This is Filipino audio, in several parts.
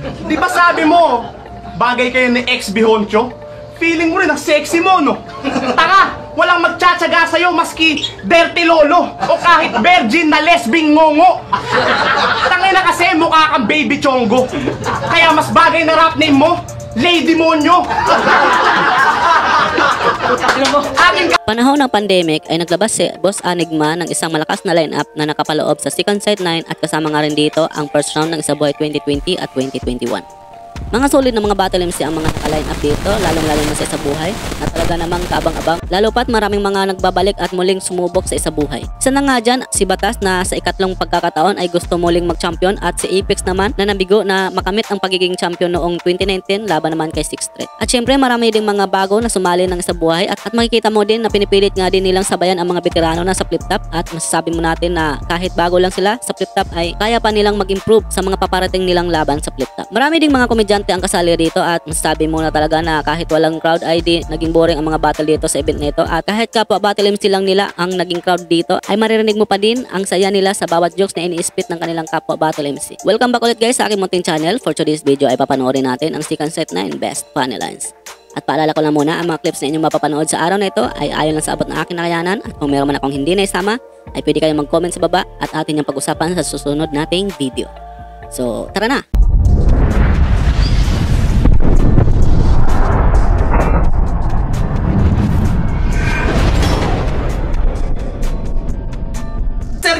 Di ba sabi mo, bagay kayo ni ex-Bihoncho? Feeling mo rin ang sexy mo, no? Tanga! Walang magtsatsaga sa'yo maski dirty lolo o kahit virgin na lesbing ngongo. Tangay na kasi mukha kang baby chongo. Kaya mas bagay na rap name mo, Lady Monyo. Panahon ng pandemic ay naglabas si Boss Anigma ng isang malakas na lineup na nakapaloob sa Second Sight 9 at kasama nga rin dito ang first round ng Isabuhay 2020 at 2021. Mga solid na mga battle MC ang mga naka-line up dito, lalong-lalo na sa Isabuhay na talaga namang kaabang-abang, lalo pat maraming mga nagbabalik at muling sumubok sa Isabuhay. Isa na nga dyan, si Batas na sa ikatlong pagkakataon ay gusto muling mag-champion at si Apex naman na nabigo na makamit ang pagiging champion noong 2019 laban naman kay Sixth Street. At syempre marami ding mga bago na sumali ng Isabuhay at makikita mo din na pinipilit nga din nilang sabayan ang mga veterano na sa flip top at masasabi mo natin na kahit bago lang sila sa flip top ay kaya pa nilang mag-improve sa mga paparating nilang laban sa flip top. Marami ding mga komedyante ang kasali dito at masasabi mo na talaga na kahit walang crowd ay di naging boring ang mga battle dito sa event nito at kahit kapwa battle MC lang nila ang naging crowd dito ay maririnig mo pa din ang saya nila sa bawat jokes na ini-spit ng kanilang kapwa battle MC. Welcome back ulit guys sa aking munting channel. For today's video ay papanoorin natin ang Second Sight 9 Best Funny Lines. At paalala ko lang muna, ang mga clips na inyong mapapanood sa araw na ito ay ayon lang sa abot ng aking nakayanan at kung meron man akong hindi na isama ay pwede kayong mag-comment sa baba at atin yung pag-usapan sa susunod nating video. So tara na!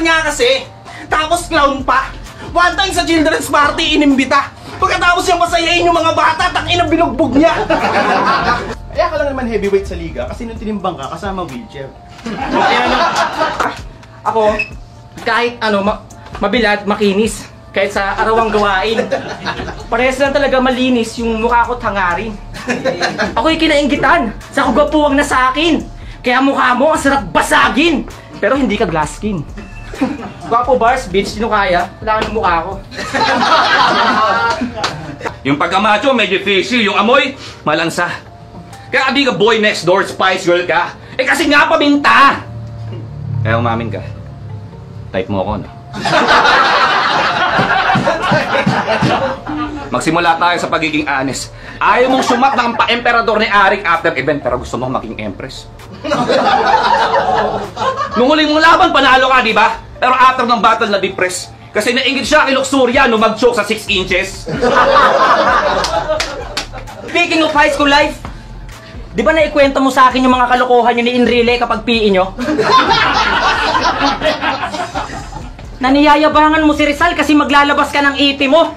Niya kasi, tapos clown pa. One time sa children's party, inimbita. Pagkatapos yung masayain yung mga bata, tangin ang binugbog niya. Kaya ka lang naman heavyweight sa liga kasi nung tinimbang ka, kasama wheelchair. Kaya ako, kahit mabilad, makinis. Kahit sa arawang gawain. Parehas lang talaga malinis yung mukha ko't hangarin. Ako'y kinainggitan sa kugwapuwang na sa akin. Kaya mukha mo ang sarap basagin. Pero hindi ka glass skin. Gwapo bars, bitch, sino kaya? Wala ka ng mukha ko. Yung pagkamacho, medyo fishy. Yung amoy, malansa. Kaya abi ka boy next door, spice girl ka. Eh kasi nga paminta! Kaya umamin ka. Type mo ako, no? Magsimula tayo sa pagiging honest. Ayaw mong sumat ng pa-emperador ni Arik after event pero gusto mong maging empress. Nung huling mong laban, panalo ka, di ba? Pero after ng battle na depress. Kasi nainggit siya kay Luxuria nung mag-choke sa 6 inches. Speaking of high school life, di ba naikwento mo sa akin yung mga kalokohan nyo ni Enrile kapag PE nyo? Naniyayabangan mo si Rizal kasi maglalabas ka ng iti mo.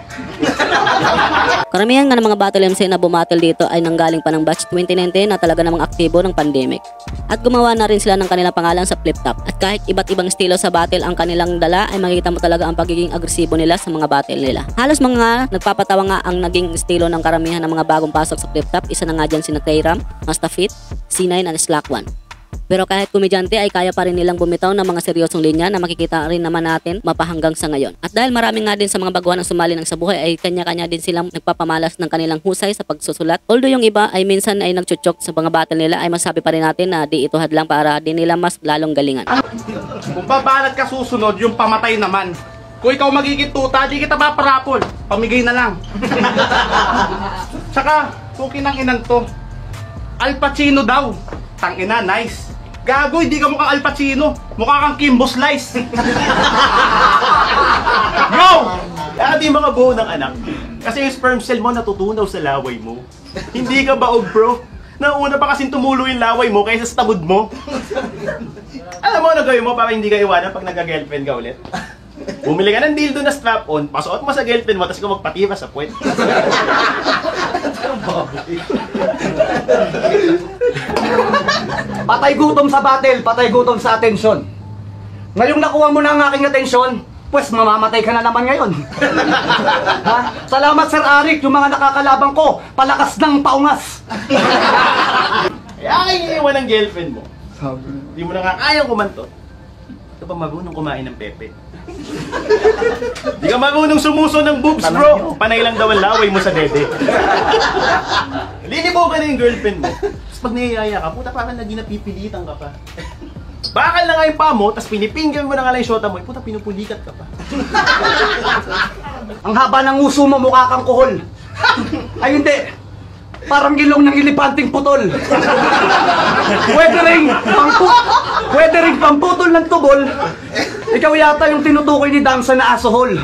Karamihan nga ng mga battle MC na bumattle dito ay nanggaling pa ng batch 2019 na talaga namang aktibo ng pandemic. At gumawa na rin sila ng kanilang pangalan sa flip top. At kahit iba't ibang estilo sa battle ang kanilang dala ay makikita mo talaga ang pagiging agresibo nila sa mga battle nila. Halos mga nagpapatawa nga ang naging estilo ng karamihan ng mga bagong pasok sa flip top. Isa na nga dyan sina Tayram, Mastafit, C9 at Slack 1. Pero kahit komedyante ay kaya pa rin nilang bumitaw ng mga seryosong linya na makikita rin naman natin mapahanggang sa ngayon. At dahil marami nga din sa mga baguhan ang sumali ng Isabuhay ay kanya-kanya din silang nagpapamalas ng kanilang husay sa pagsusulat. Although yung iba ay minsan ay nagchuchok sa mga battle nila ay masabi pa rin natin na di ito hadlang para di nila mas lalong galingan. Kung babalat ka susunod, yung pamatay naman. Kung ikaw magiging tuta, di kita paparapol. Pamigay na lang. Tsaka, tukin ng inan to. Al Pacino daw. Tangina, nice. Gago, hindi ka mukhang Al Pacino. Mukha kang Kimbo Slice. Yo! Kaya di mga buo ng anak. Kasi yung sperm cell mo natutunaw sa laway mo. Hindi ka baog, bro. Nauna pa kasing tumulo yung laway mo kaysa sa tabod mo. Alam mo, nagawin mo para hindi ka iwanan pag nagka-girlfriend ka ulit. Bumili ka ng dildo na strap-on, pasuot mo sa girlfriend mo, tapos ka magpatira sa puwet. Patay gutom sa battle, patay gutom sa atensyon. Ngayong nakuha mo na ang aking atensyon, pues mamamatay ka na naman ngayon. Ha? Salamat Sir Arik, yung mga nakakalabang ko, palakas ng paungas. Kaya kayo iiwan ng girlfriend mo. Hindi mo na nga kayang kumantot. Ito pa marunong kumain ng pepe. Di ka marunong sumuso ng boobs, bro. Panay lang daw ang laway mo sa dede. Linibo ka na yung girlfriend mo. Tapos pag niyayaya ka, puta parang naging napipilitan ka pa. Bakal na nga yung paa mo, tapos pinipinggan mo na nga lang yung shota mo. Puta, pinupulikat ka pa. Ang haba ng uso mo, mukha kang kuhol. Ay hindi, parang gilong ng ilipanting putol. Pwede ring pamputol ng tubol. Ikaw yata yung tinutukoy ni Damsa na asohol.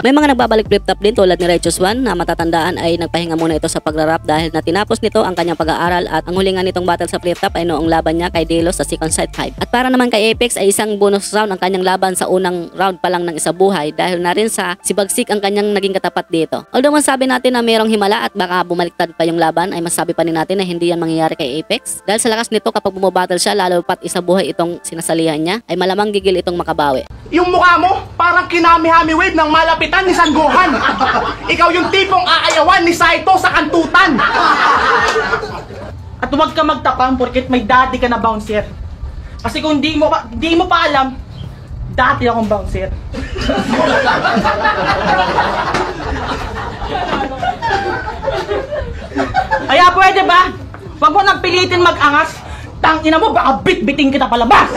May mga nagbabalik flip-top din tulad ni Righteous One na matatandaan ay nagpahinga muna ito sa pagrarap dahil na tinapos nito ang kanyang pag-aaral at ang hulingan nitong battle sa flip-top ay noong laban niya kay Delos sa Second Sight 5. At para naman kay Apex ay isang bonus round ang kanyang laban sa unang round pa lang ng isa buhay dahil na rin sa si Bagsik ang kanyang naging katapat dito. Although masabi natin na mayroong himala at baka bumaliktad pa yung laban ay masabi pa rin natin na hindi yan mangyayari kay Apex dahil sa lakas nito kapag bumabattle siya lalo pat isa buhay itong sinasalihan niya ay malamang gigil itong makabawi. Yung mukha mo, parang kinami-hami wave ng malapitan ni San Gohan. Ikaw yung tipong aayawan ni Saito sa kantutan. At huwag ka magtapang porket may daddy ka na bouncer. Kasi kung di mo pa alam, dati akong bouncer. Kaya pwede ba? Huwag mo nagpilitin mag-angas. Tangina mo, baka bit-biting kita palabas!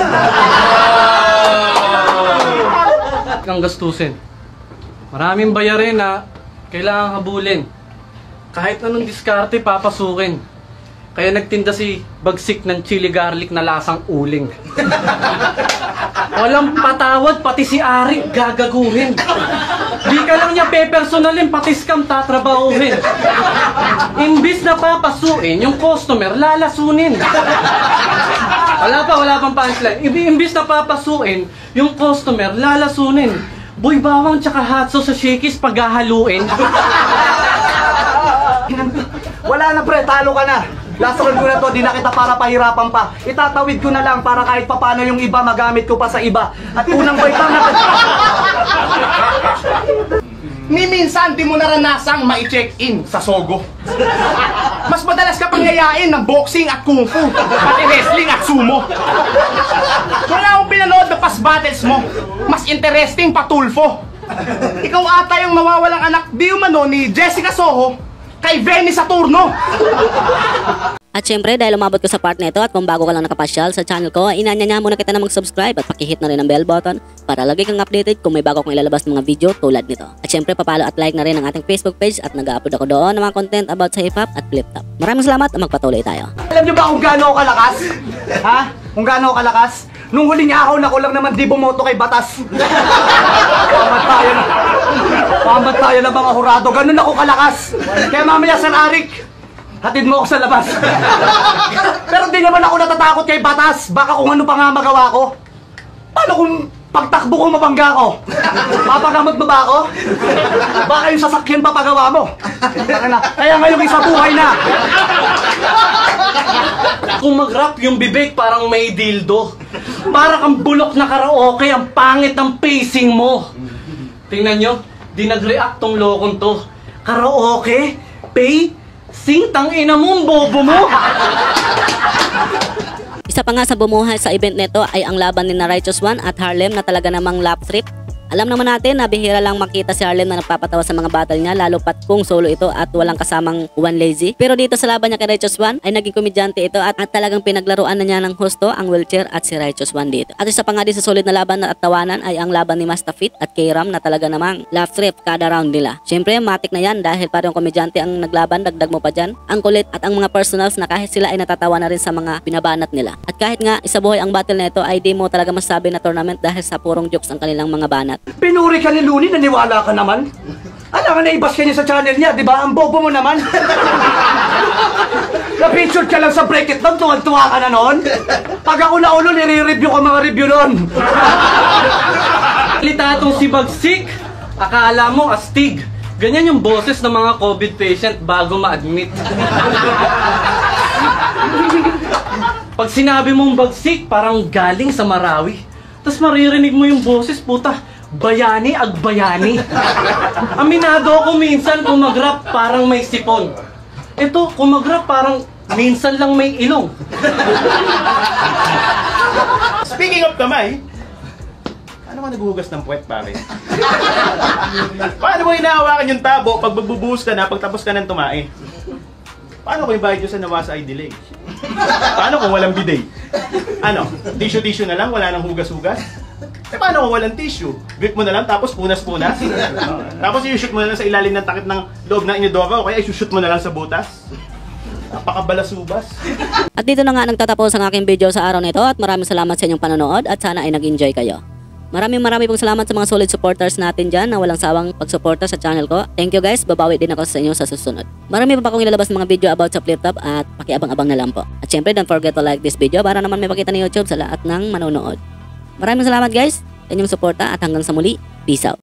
Ang gastusin. Maraming bayarin na kailangan habulin. Kahit anong diskarte, papasukin. Kaya nagtinda si Bagsik ng chili garlic na lasang uling. Walang patawad, pati si Arik gagaguhin. Di ka lang niya pepersonalin, pati scam tatrabahuhin. Imbis na papasuin, yung customer lalasunin. Wala pang punchline. Imbis na papasuin, yung customer lalasunin. Boy bawang tsaka hot sauce sa Shakey's paghahaluin. Wala na pre, talo ka na. Last round ko na to, di na kita para pahirapan pa. Itatawid ko na lang para kahit papano yung iba magamit ko pa sa iba. At unang baitang na... Ni minsan di mo naranasang ma-check-in sa Sogo. Mas madalas ka pangyayain ng boxing at kung fu, pati wrestling at sumo. Wala akong pinanood na past battles mo. Mas interesting pa Tulfo. Ikaw ata yung nawawalang anak di umano ni Jessica Soho kay Benny Saturno. At syempre dahil umabot ko sa part na ito at kung bago ka lang nakapasyal sa channel ko, inanyanya muna kita na mag-subscribe at pakihit na rin ang bell button para lagi kang updated kung may bago kong ilalabas ng mga video tulad nito. At syempre papalo at like na rin ang ating Facebook page at nag-upload ako doon ng mga content about sa hip-hop at flip-top. Maraming salamat at magpatuloy tayo. Alam niyo ba kung gaano ako kalakas? Ha? Kung gaano ako kalakas? Nung huling ahon ako lang naman di bumoto kay Batas. Pamat tayo ng mga hurado. Ganun ako kalakas. Kaya mamaya Sir Arik, hatid mo ako sa labas. Pero di naman ako natatakot kay Batas. Baka kung ano pa nga magawa ko. Paano kung pagtakbo ko mabangga ko? Papagamot mo ba ako? Baka yung sasakyan papagawa mo. Kaya ngayon isa buhay na. Kung mag-rap yung bibig parang may dildo. Para kang bulok na karaoke, ang pangit ng pacing mo. Tingnan nyo, di nag-react tong lokong to. Karaoke? Pacing? Tangina mo, bobo mo! Isa pa nga sa bumuhay sa event nito ay ang laban ni na Righteous One at Harlem na talaga namang lap trip. Alam naman natin na bihira lang makita si Harlem na nagpapatawa sa mga battle niya lalo pat kung solo ito at walang kasamang one lazy. Pero dito sa laban niya kay Righteous One ay naging komedyante ito at talagang pinaglaruan na niya ng husto ang wheelchair at si Righteous One dito. At isa pa nga din sa solid na laban at tawanan ay ang laban ni Mastafit at K-Ram na talaga namang laugh trip kada round nila. Siyempre matik na yan dahil parang komedyante ang naglaban, dagdag mo pa dyan ang kulit at ang mga personals na kahit sila ay natatawa na rin sa mga binabanat nila. At kahit nga isa buhay ang battle na ito ay di mo talaga masabi na tournament dahil sa purong jokes ang kanilang mga banat. Pinuri ka ni Looney, naniwala ka naman? Alam nga naibas ka niya sa channel niya, di ba? Ang bobo mo naman. Na-pictured ka lang sa break it down, tuwag-tuwa ka na noon. Pag ako naulo, nire-review ko mga review noon. Litatong si Bagsik, akala mo astig. Ganyan yung boses ng mga COVID patient bago ma-admit. Pag sinabi mong Bagsik, parang galing sa Marawi. Tapos maririnig mo yung boses, puta, bayani ag bayani. Aminado ako minsan kung mag-rap parang may sipon. Ito, kung mag-rap parang minsan lang may ilong. Speaking of kamay, ano ka naghuhugas ng puwet, pare? Paano mo hinahawakan yung tabo pag magbubuhos ka na, pagtapos ka ng tumae? Paano ko yung bayad nyo sa nawasa ay delay? Paano kung walang bidet? Ano? Tissue-tissue na lang, wala nang hugas-hugas? Eh paano kung walang tissue? Grip mo na lang tapos punas-punas? Tapos i-shoot mo na lang sa ilalim ng takip ng loob ng inidora o kaya i-shoot mo na lang sa butas? Napakabalasubas. At dito na nga nagtatapos ang aking video sa araw na ito at maraming salamat sa inyong panonood at sana ay nag-enjoy kayo. Maraming pong salamat sa mga solid supporters natin dyan na walang sawang pagsuporta sa channel ko. Thank you guys, babawi din ako sa inyo sa susunod. Marami pa akong ilalabas ng mga video about sa flip top at pakiabang-abang na lang po. At syempre don't forget to like this video para naman may pakita ni YouTube sa lahat ng manonood. Maraming salamat guys sa inyong suporta at hanggang sa muli, peace out.